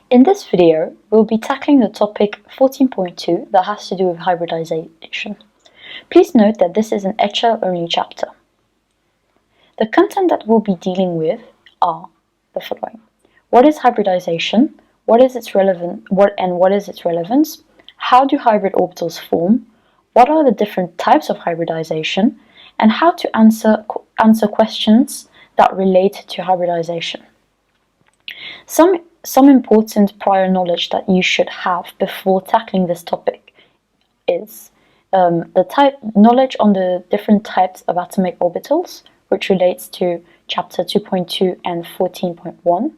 In this video, we'll be tackling the topic 14.2 that has to do with hybridization. Please note that this is an HL-only chapter. The content that we'll be dealing with are the following. What is hybridization? What is its relevance? How do hybrid orbitals form? What are the different types of hybridization? And how to answer questions that relate to hybridization. Some important prior knowledge that you should have before tackling this topic is knowledge on the different types of atomic orbitals, which relates to chapter 2.2 and 14.1.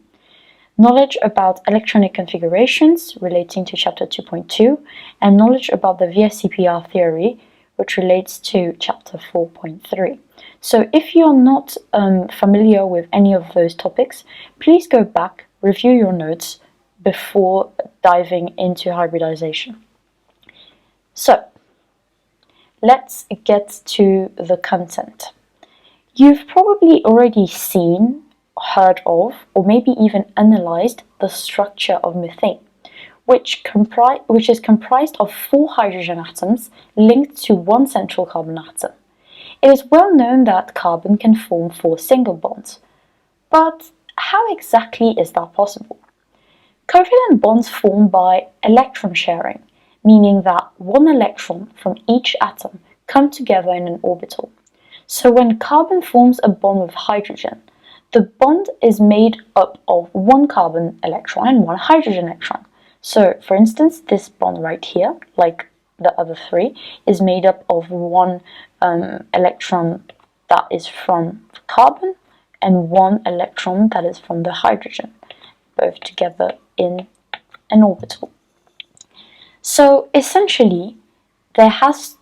Knowledge about electronic configurations relating to chapter 2.2, and knowledge about the VSEPR theory, which relates to chapter 4.3. So if you're not familiar with any of those topics, please go back, review your notes before diving into hybridization. So, let's get to the content. You've probably already seen, heard of, or maybe even analyzed the structure of methane, which is comprised of 4 hydrogen atoms linked to one central carbon atom. It is well known that carbon can form 4 single bonds, but how exactly is that possible? Covalent bonds form by electron sharing, meaning that one electron from each atom come together in an orbital. So when carbon forms a bond with hydrogen, the bond is made up of one carbon electron and one hydrogen electron. So for instance, this bond right here, like the other 3, is made up of one electron that is from carbon and one electron that is from the hydrogen, both together in an orbital. So essentially, both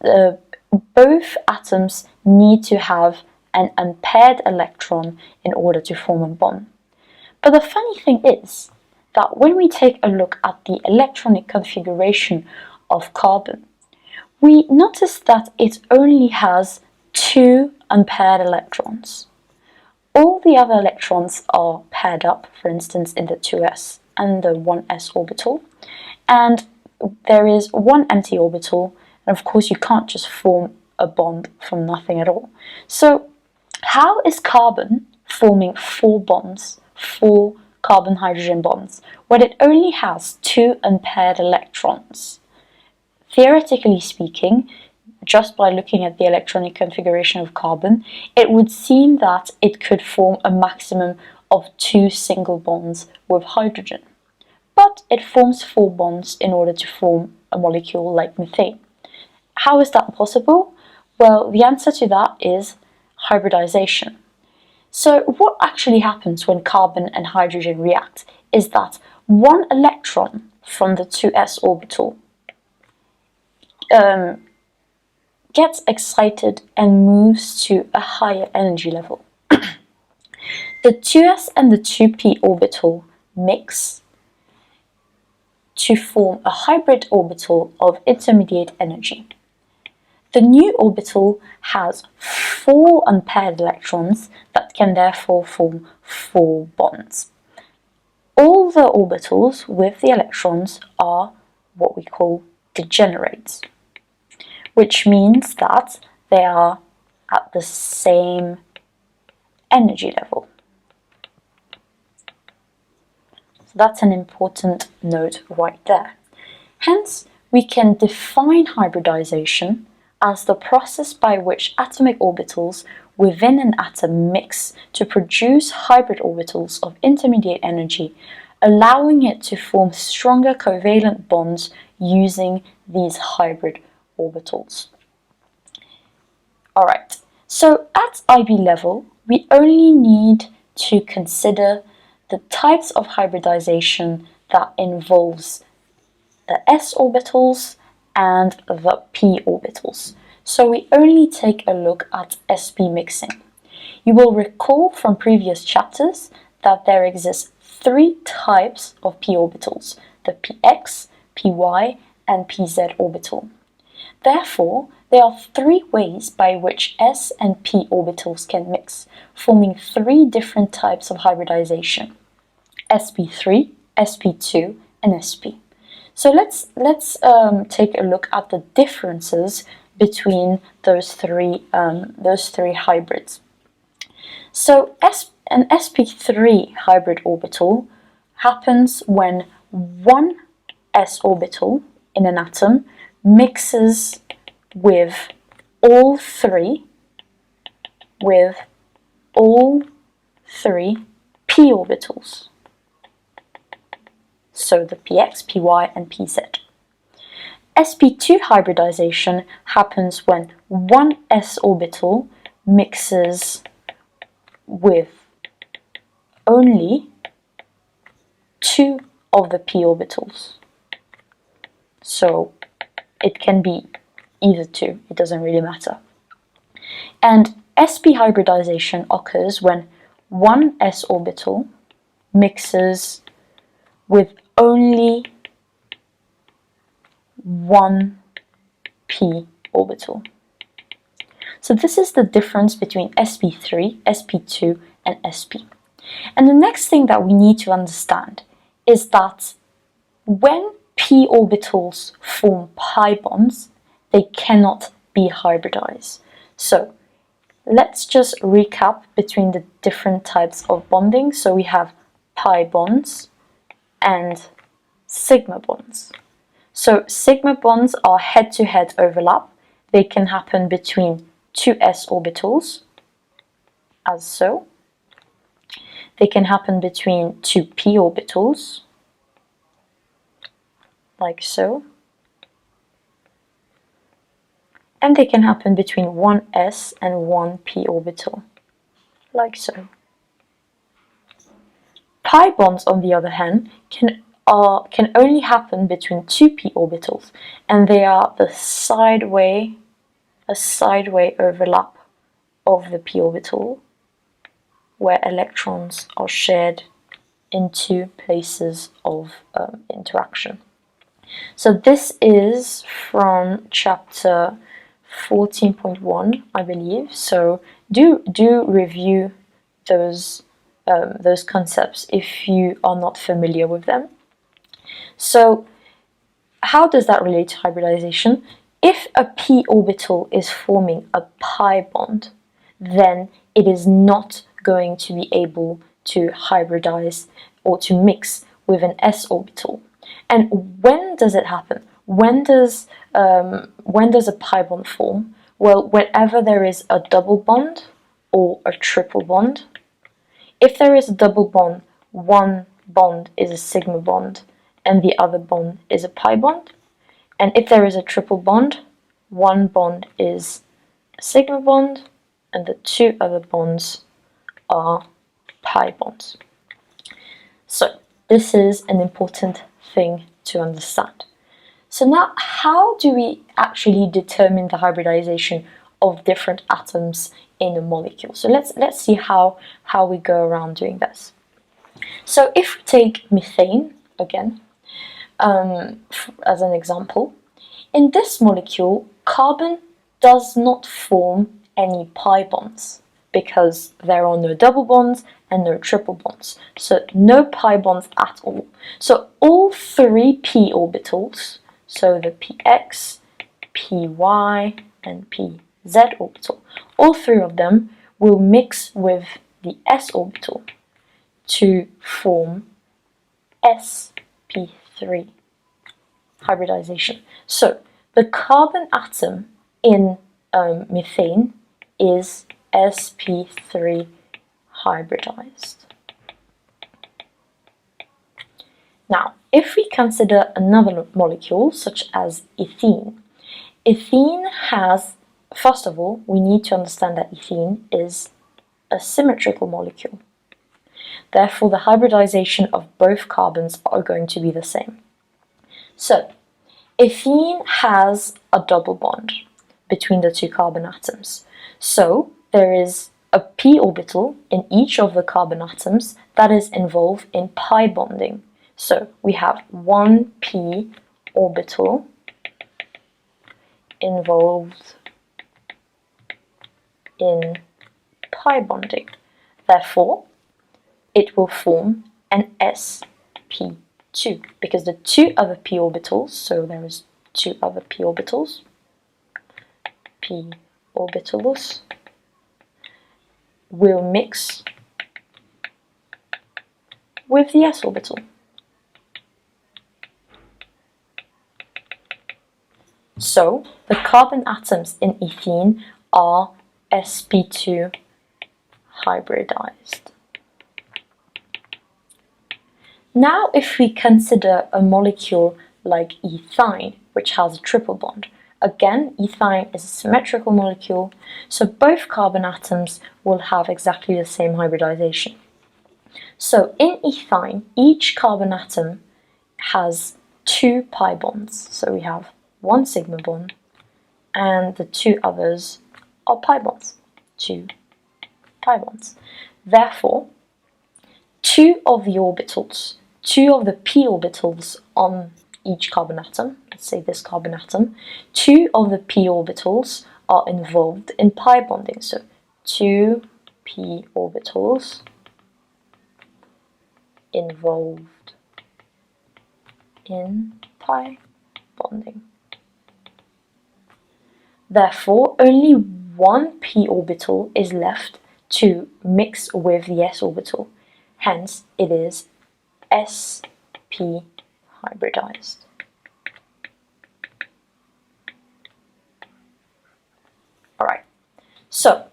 atoms need to have an unpaired electron in order to form a bond. But the funny thing is that when we take a look at the electronic configuration of carbon, we notice that it only has 2 unpaired electrons. All the other electrons are paired up, for instance, in the 2s and the 1s orbital, and there is one empty orbital, and of course you can't just form a bond from nothing at all. So how is carbon forming 4 bonds, 4 carbon-hydrogen bonds, when it only has 2 unpaired electrons? Theoretically speaking, just by looking at the electronic configuration of carbon, it would seem that it could form a maximum of 2 single bonds with hydrogen. But it forms 4 bonds in order to form a molecule like methane. How is that possible? Well, the answer to that is hybridization. So what actually happens when carbon and hydrogen react is that one electron from the 2s orbital gets excited and moves to a higher energy level. The 2s and the 2p orbital mix to form a hybrid orbital of intermediate energy. The new orbital has 4 unpaired electrons that can therefore form 4 bonds. All the orbitals with the electrons are what we call degenerates, which means that they are at the same energy level. So that's an important note right there. Hence, we can define hybridization as the process by which atomic orbitals within an atom mix to produce hybrid orbitals of intermediate energy, allowing it to form stronger covalent bonds using these hybrid orbitals. Alright, so at IB level, we only need to consider the types of hybridization that involves the s orbitals and the p orbitals. So we only take a look at sp mixing. You will recall from previous chapters that there exist 3 types of p orbitals, the px, py, and pz orbital. Therefore, there are 3 ways by which s and p orbitals can mix, forming 3 different types of hybridization: sp3, sp2, and sp. So let's take a look at the differences between those three hybrids. So an sp3 hybrid orbital happens when one s orbital in an atom mixes with all three p orbitals. So the px, py, and pz. sp2 hybridization happens when one s orbital mixes with only two of the p orbitals. So it can be either two, it doesn't really matter. And sp hybridization occurs when one s orbital mixes with only one p orbital. So this is the difference between sp3, sp2, and sp. And the next thing that we need to understand is that when p orbitals form pi bonds, they cannot be hybridized. So let's just recap between the different types of bonding. So we have pi bonds and sigma bonds. So sigma bonds are head-to-head overlap. They can happen between two s orbitals, as so. They can happen between two p orbitals, like so. And they can happen between one s and one p orbital, like so. Pi bonds, on the other hand, can only happen between two p orbitals, and they are a sideway overlap of the p orbital, where electrons are shared in two places of interaction. So this is from chapter 14.1, I believe. So do review those concepts if you are not familiar with them. So how does that relate to hybridization? If a p orbital is forming a pi bond, then it is not going to be able to hybridize or to mix with an s orbital. And when does it happen? When does a pi bond form? Well, whenever there is a double bond or a triple bond. If there is a double bond, one bond is a sigma bond and the other bond is a pi bond. And if there is a triple bond, one bond is a sigma bond and the two other bonds are pi bonds. So this is an important thing to understand. So now, how do we actually determine the hybridization of different atoms in a molecule? So let's see how we go around doing this. So if we take methane again as an example, in this molecule, carbon does not form any pi bonds because there are no double bonds and no triple bonds. So no pi bonds at all. So all three p orbitals, so the px, py, and pz orbital, all three of them will mix with the s orbital to form sp3 hybridization. So the carbon atom in methane is sp3 hybridized. Now, if we consider another molecule, such as ethene, ethene has, first of all, we need to understand that ethene is a symmetrical molecule. Therefore, the hybridization of both carbons are going to be the same. So, ethene has a double bond between the two carbon atoms. So, there is a p orbital in each of the carbon atoms that is involved in pi bonding. So we have one p orbital involved in pi bonding. Therefore, it will form an sp3 2, because the 2 other p orbitals, so there is 2 other p orbitals, will mix with the s orbital. So the carbon atoms in ethene are sp2 hybridized. Now if we consider a molecule like ethine, which has a triple bond, again, ethine is a symmetrical molecule, so both carbon atoms will have exactly the same hybridization. So in ethine, each carbon atom has 2 pi bonds. So we have 1 sigma bond, and the 2 others are pi bonds, 2 pi bonds. Therefore, 2 of the orbitals, 2 of the p orbitals on each carbon atom, let's say this carbon atom, 2 of the p orbitals are involved in pi bonding. So 2 p orbitals involved in pi bonding. Therefore, only 1 p orbital is left to mix with the s orbital. Hence, it is sp hybridized. Alright, so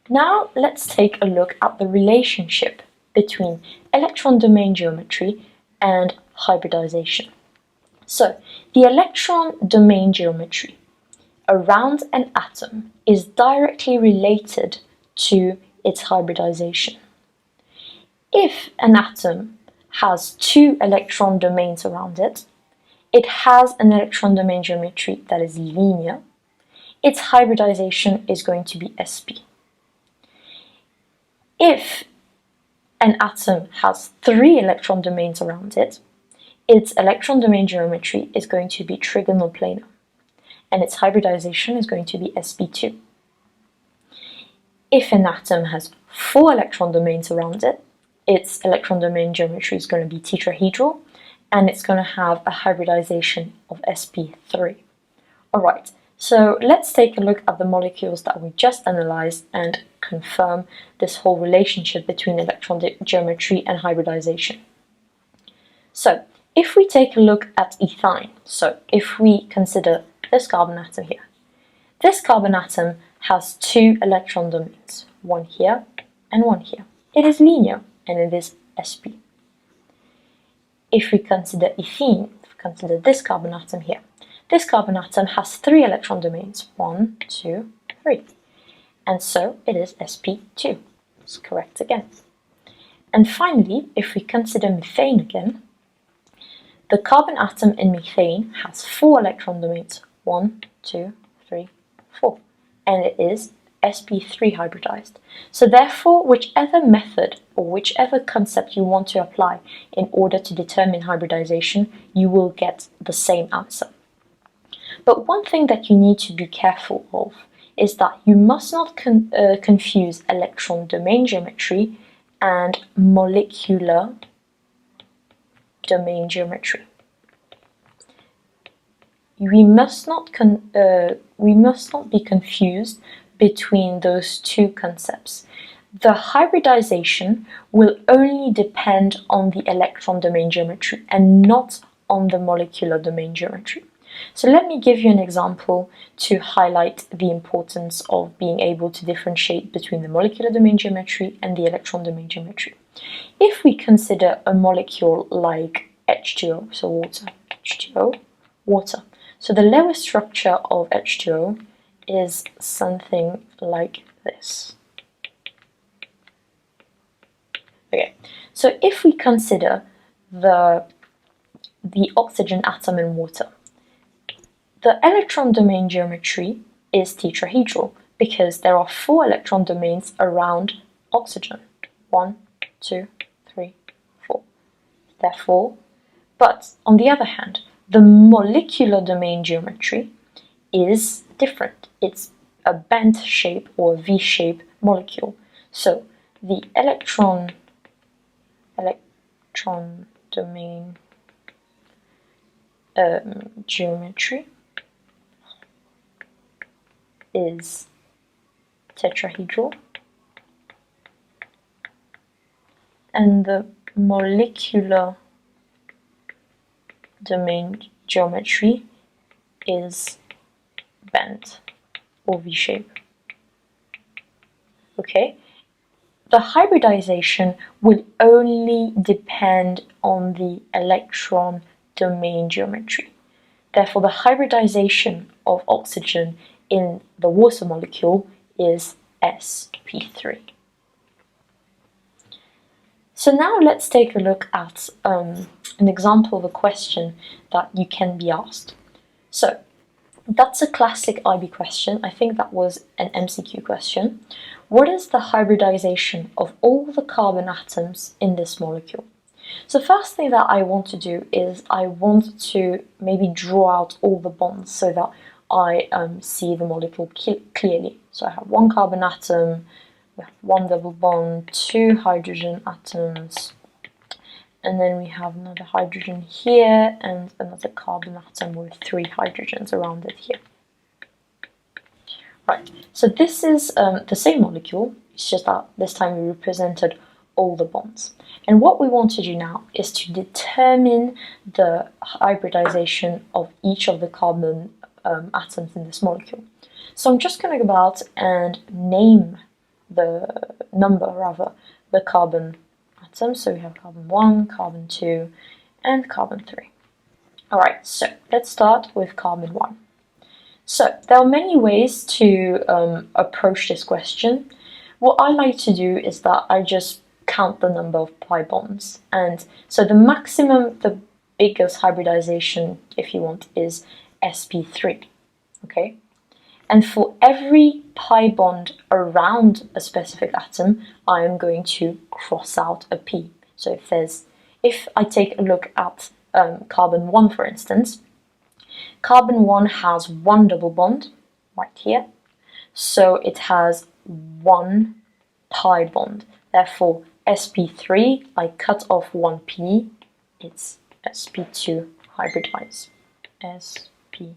now let's take a look at the relationship between electron domain geometry and hybridization. So, the electron domain geometry around an atom is directly related to its hybridization. If an atom has 2 electron domains around it, it has an electron domain geometry that is linear. Its hybridization is going to be sp. If an atom has 3 electron domains around it, its electron domain geometry is going to be trigonal planar, and its hybridization is going to be sp2. If an atom has 4 electron domains around it, its electron domain geometry is going to be tetrahedral, and it's going to have a hybridization of sp3. Alright, so let's take a look at the molecules that we just analyzed and confirm this whole relationship between electron geometry and hybridization. So, if we take a look at ethine, so if we consider this carbon atom here, this carbon atom has 2 electron domains, one here and one here. It is linear and it is sp. If we consider ethene, consider this carbon atom here, this carbon atom has 3 electron domains, 1, 2, 3, and so it is sp2. It's correct again. And finally, if we consider methane again, the carbon atom in methane has 4 electron domains, 1, 2, 3, 4, and it is sp3 hybridized. So therefore, whichever method or whichever concept you want to apply in order to determine hybridization, you will get the same answer. But one thing that you need to be careful of is that you must not confuse electron domain geometry and molecular domain geometry. We must not be confused between those 2 concepts. The hybridization will only depend on the electron domain geometry and not on the molecular domain geometry. So let me give you an example to highlight the importance of being able to differentiate between the molecular domain geometry and the electron domain geometry. If we consider a molecule like H2O, so water, H2O, water. So the lowest structure of H2O is something like this. Okay, so if we consider the oxygen atom in water, the electron domain geometry is tetrahedral because there are 4 electron domains around oxygen. 1, 2, 3, 4. Therefore, but on the other hand, the molecular domain geometry is different. It's a bent shape or V-shaped molecule. So the electron domain geometry is tetrahedral, and the molecular domain geometry is bent or V-shape. Okay, the hybridization will only depend on the electron domain geometry. Therefore, the hybridization of oxygen in the water molecule is sp3. So now let's take a look at an example of a question that you can be asked. So that's a classic IB question. I think that was an MCQ question. What is the hybridization of all the carbon atoms in this molecule? So first thing that I want to do is I want to maybe draw out all the bonds so that I see the molecule clearly. So I have one carbon atom, we have one double bond, two hydrogen atoms, and then we have another hydrogen here and another carbon atom with three hydrogens around it here. Right, so this is the same molecule, it's just that this time we represented all the bonds. And what we want to do now is to determine the hybridization of each of the carbon atoms in this molecule. So I'm just going to go about and name the carbon atoms. So we have carbon 1, carbon 2, and carbon 3. Alright, so let's start with carbon 1. So there are many ways to approach this question. What I like to do is that I just count the number of pi bonds, and so the maximum, the biggest hybridization, if you want, is sp3. Okay, and for every pi bond around a specific atom, I am going to cross out a p. So if I take a look at carbon 1, for instance, carbon 1 has one double bond right here, so it has one pi bond. Therefore, sp3, I cut off one p, it's sp2 hybridize, sp2.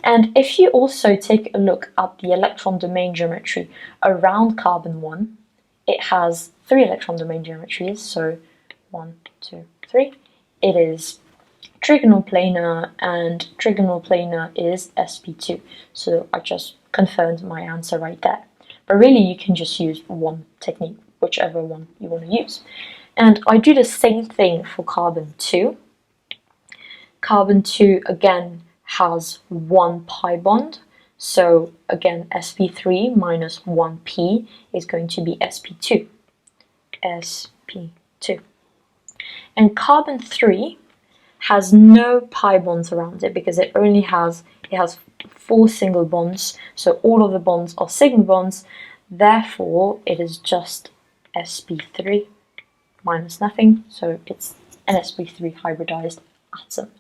And if you also take a look at the electron domain geometry around carbon 1, it has three electron domain geometries, so 1, 2, 3. It is trigonal planar, and trigonal planar is sp2. So I just confirmed my answer right there. But really you can just use one technique, whichever one you want to use. And I do the same thing for carbon 2. Carbon 2 again has one pi bond, so again sp3 minus 1p is going to be sp2. sp2. And carbon 3 has no pi bonds around it because it has 4 single bonds, so all of the bonds are sigma bonds, therefore it is just sp3 minus nothing, so it's an sp3 hybridized atom.